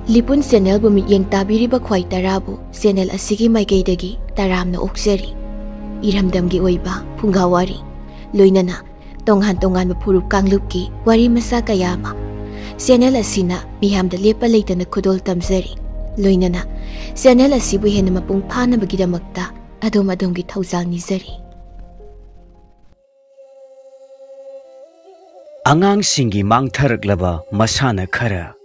Lipun channel bu mityeng tabiriba khwai tarabu channel asigi maikeidagi taramna okjari iramdamgi oiba phungawari loinana tonghan furup kanglupki wari masa kayama channel asina miyamda lepa leitana khudol tamjari loinana channel asibu hena mapung phana bagidamakta adom-adomgi thaujal nizari Angang singi mangtharaklaba masana khara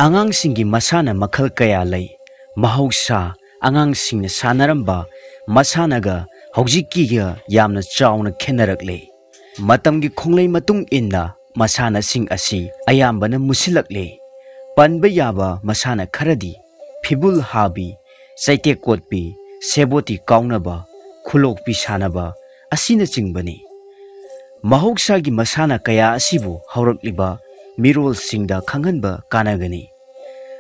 Angang singi masana makhal kaya lay mahausa angang singna sanaramba masanaga hojikkiga yamna chawna khenarakle matamgi khonglei matung inna masana sing asi ayambana musilakle panba yaba masana kharadi phibul habi saite kotpi seboti kaunaba khulokpi sanaba asina chingbani Mahoksagi masana kaya asibu haurakliba mirol singda khanganba kanagani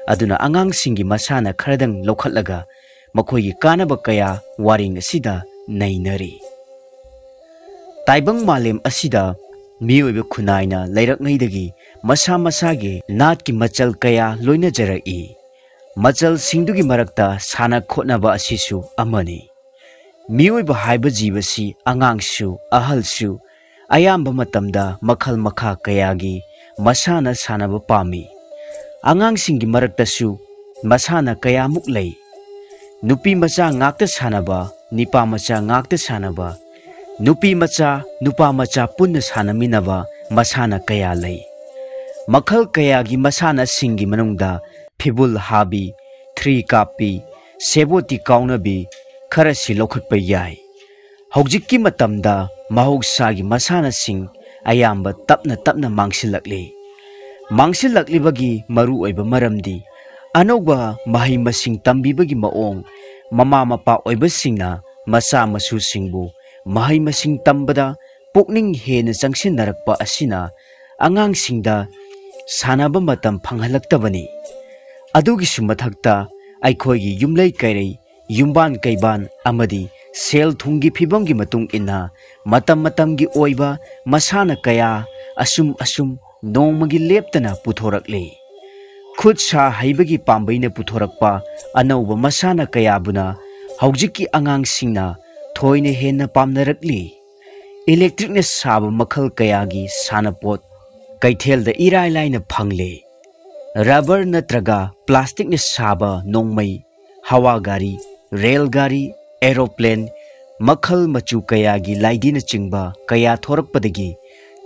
aduna angang singi masana kharadang lokhatlaga makhoigi kanaba kaya waring asida nainari taibang malem asida miyoiba khunaina leirakngaidagi masa masagi natki machal kaya loina jarai machal singdugi marakta sana khotnaba asisu amani miyoiba haiba jibasi angangsu ahalsu ayamba matamda makhal makha kayagi masana sanaba pami angang singi maraktasu masana kaya muklay nupi macha ngakta sanaba nipa macha ngakta sanaba nupi macha nupa macha punna sanaminaba masana kaya lay makhal kayagi masana singi manungda phibul habi 3 kapi seboti kaunabi kharasi lokhatpa yai hojikki matamda mahogsagi masana sing ayamba tapna mangsilakli maru oiba maramdi anoba mahi masing tambibagi maong mama mapa oiba singna masa masu singbu mahi masing tambada pukning hena jangsin narakpa asina angang singda sanaba matam phanghalaktabani adugi sumathakta aikhoigi yumlai kairei yumban kaiban amadi sel thungi phibamgi matung inna matamgi oiba masana kaya asum nongmagi leptana puthorakle khud sa haibagi pambaina puthorakpa anauba masana kaya buna haujiki angang singna thoine henna pamnarakli electric ne saba makhal kayagi sanapot kaithel da irai laina phangle rubber natraga plastic ne saba nongmai hawa gari rail gari aeroplane makhal machu kayagi laidina chingba kaya thorakpadagi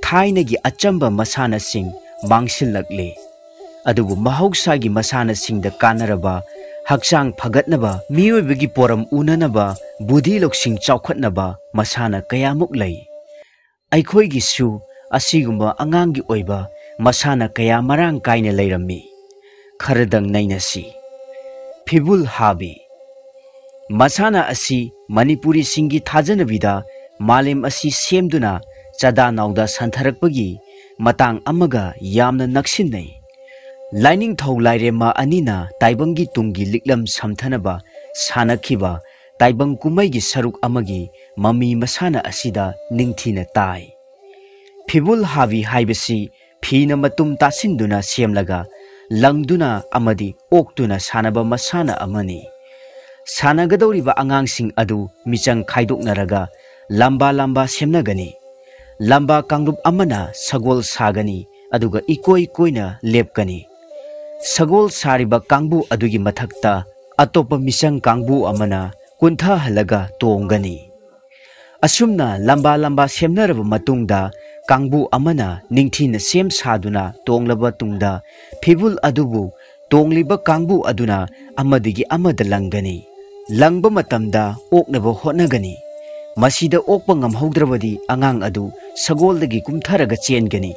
thainagi achamba masana sing mangsilakle adubu mahogsagi masana singda kanaraba hakchang phagatnaba miyoibagi poram unanaba budhi loksing chawkhatnaba masana kayamuk lay aikhoigi su asigumba angangi oiba masana kaya marang kaina leirammi kharadang nainasi phibul habi masana asi manipuri singi thajanabida malem asi semduna chada nauda santharakpagi matang amaga yamna naksinai lining thau lairema anina taibangi tungi liklam samthanaba sanakhiba taibang kumaigi saruk amagi mami masana asida ningthina tai phibul habi haibasi phina matum tasinduna semlaga langduna amadi oktuna sanaba masana amani sanagadoriba angangsing adu michang khaidoknaraga lamba semnagani lamba kangrup amana sagol sagani aduga ikoi koina lepkani sagol sariba kangbu adugi mathakta atopa michang kangbu amana kuntha halaga tongani asumna lamba semnaraba matungda kangbu amana ningthina sem saduna tonglaba tungda phibul adubu tongliba kangbu aduna amadigi amada langani langba matamda oknaba hotnagani masida okpa ngamhaudrabadi angang adu sagoldagi kumtharaga chengani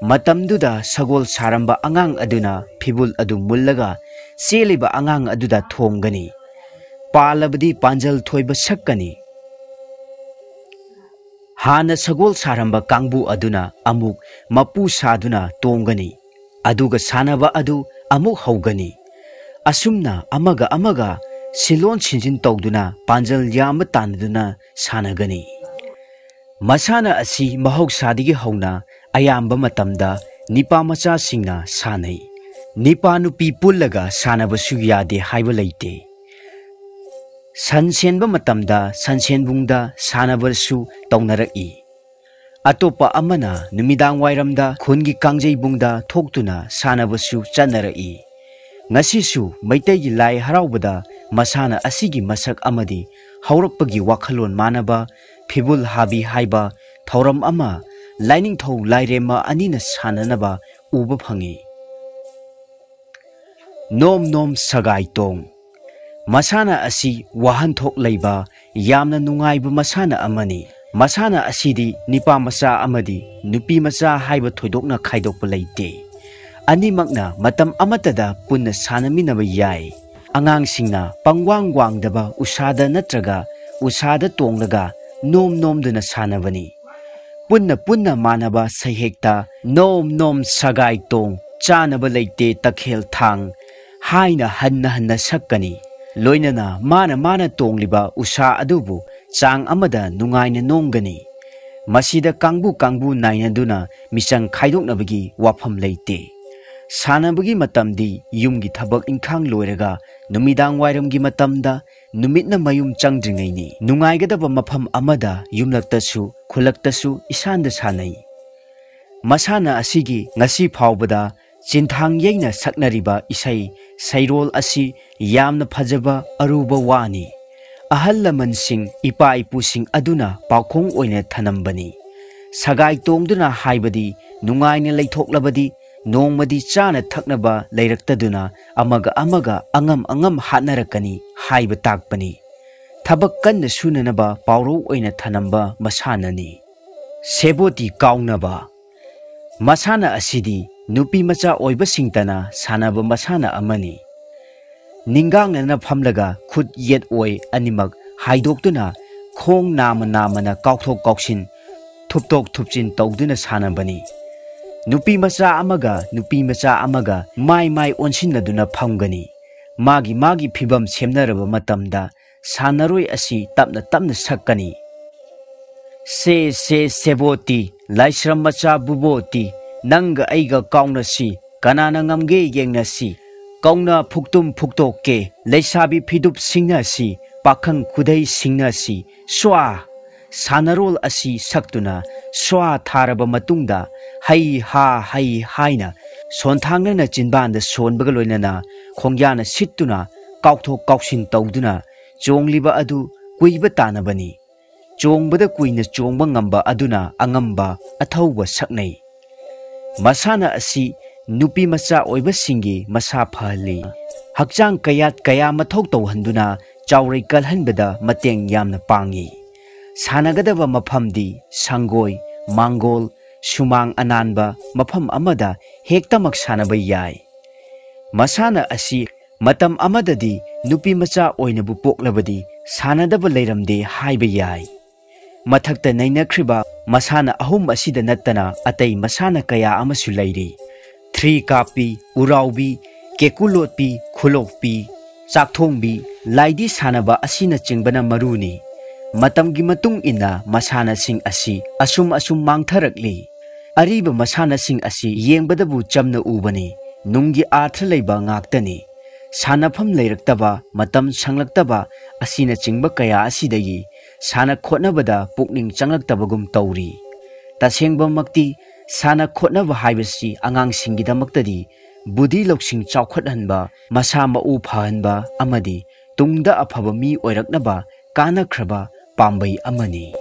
matamduda sagol saramba angang aduna phibul adu mullaga cheliba angang aduda thomgani palabadi panjal thoiba sakkani hana sagol saramba kangbu aduna amuk mapu saduna tongani aduga sanaba adu amuk haugani asumna amaga silon sinjin tawduna panjal yama tanaduna sanagani masana asi mahog sadigi hauna ayamba matamda nipa macha singna sanai Nipa nupi pullaga sanabasu yade haiba leite. Sansenba matamda sansenbungda sanabasu taunarai. Atopa amana numidang wairamda khungi kangjaibungda thoktuna sanabasu chanarai. Ngasisu maitaygi lai haraubada masana asigi masak amadi haurakpagi wakhalon manaba phibul habi haiba thauram ama laining thau lairema anina sananaba uba phangi. Nom nom sagai tong. Masana asi wahan thok leiba yamna nungaiba masana amani. Masana asidi nipa masa amadi nupi masa haiba thoidokna khaidokpa leite. Animakna matam amatada punna sanaminaba yai. Angangsingna pangwang wangdaba usada natraga usada tonglaga nom nomduna sanabani. Punna punna manaba sahekta nom nom sagai tong chanaba leite takhel thang haina hanna sakkani. Loinana mana tongliba usa adubu chang amada nungaina nongani. Masida kangbu nainaduna misang khaidoknabagi wafam leite. Sanabagi matamdi yumgi thabak ingkhang loiraga numidang wairamgi matamda numitna mayum changdringaini. Nungaigadaba mafam amada yumlaktasu khulaktasu isanda sanai. Masana asigi ngasi phawbada Cinthang yaina saknariba isai sairol asi yamna phajaba aruba wani. Ahal lamansing ipa ipusing aduna paukhong oina thanambani. Sagai tongduna haibadi nungaina leithoklabadi nongmadi chana thaknaba leiraktaduna amaga angam hatnarakani haiba takpani. Thabak kanna sunanaba pauro oina thanamba masanani. Seboti kaunaba. Masana asidi nupi macha oiba singtana sanaba masana amani. Ningang na phamlaga khut yet oi animak haidoktuna khong namana kaukthok kauksin thuptok thupchin tawduna sanabani. Nupi macha amaga mai onsinaduna phamgani. Magi phibam semnaraba matamda sanaroi asi tapna sakkani. Se seboti laisram macha buboti Nanga aiga kauna si, kanana ngamge yengna si, kauna phuktum phuktokke, leisabi phidup singna si, pakhang kudai singna si, swa, sanarol asi saktuna, swa tharaba matungda, hai haina, sonthangna jinbanda sonbaga loinana, khongyana sittuna, kaukthok kauksin tawduna, jongliba adu kuiba tanabani. Jongbada kuina jongba ngamba aduna angamba athauba saknai. Masana asi nupi macha oiba singi masa phali. Hakchang kaya mathau tawhanduna chaurai kalhanbada mateng yamna pangi. Sanagadaba maphamdi sangoi, mangol, sumang ananba mafam amada hektamak sanaba yai. Masana asi matam amadadi nupi macha oinabu poklabadi sanadaba leiramde haiba yai. Mathakta nainakriba masana ahum asida nattana atay masana kaya amasu lairi. 3 kapi, uraubi, kekulotpi, khulokpi, chakthongbi, laidi sanaba asina chingbana maruni. Matamgi matung ina masana sing asi asum mangtharakli. Ariba masana sing asi yengbadabu chamna ubani. Nunggi artha leiba ngaktani. Sanafam leiraktaba matam sanglaktaba asina chingba kaya asidagi sana khotnabada pukning changlaktabagum tawri. Tasengba makti sana khotnaba haibasi angangsinggidamakti budi loksing chawkhathanba masa mau phahanba amadi tungda afaba mi oiraknaba kanakhraba pambai amani.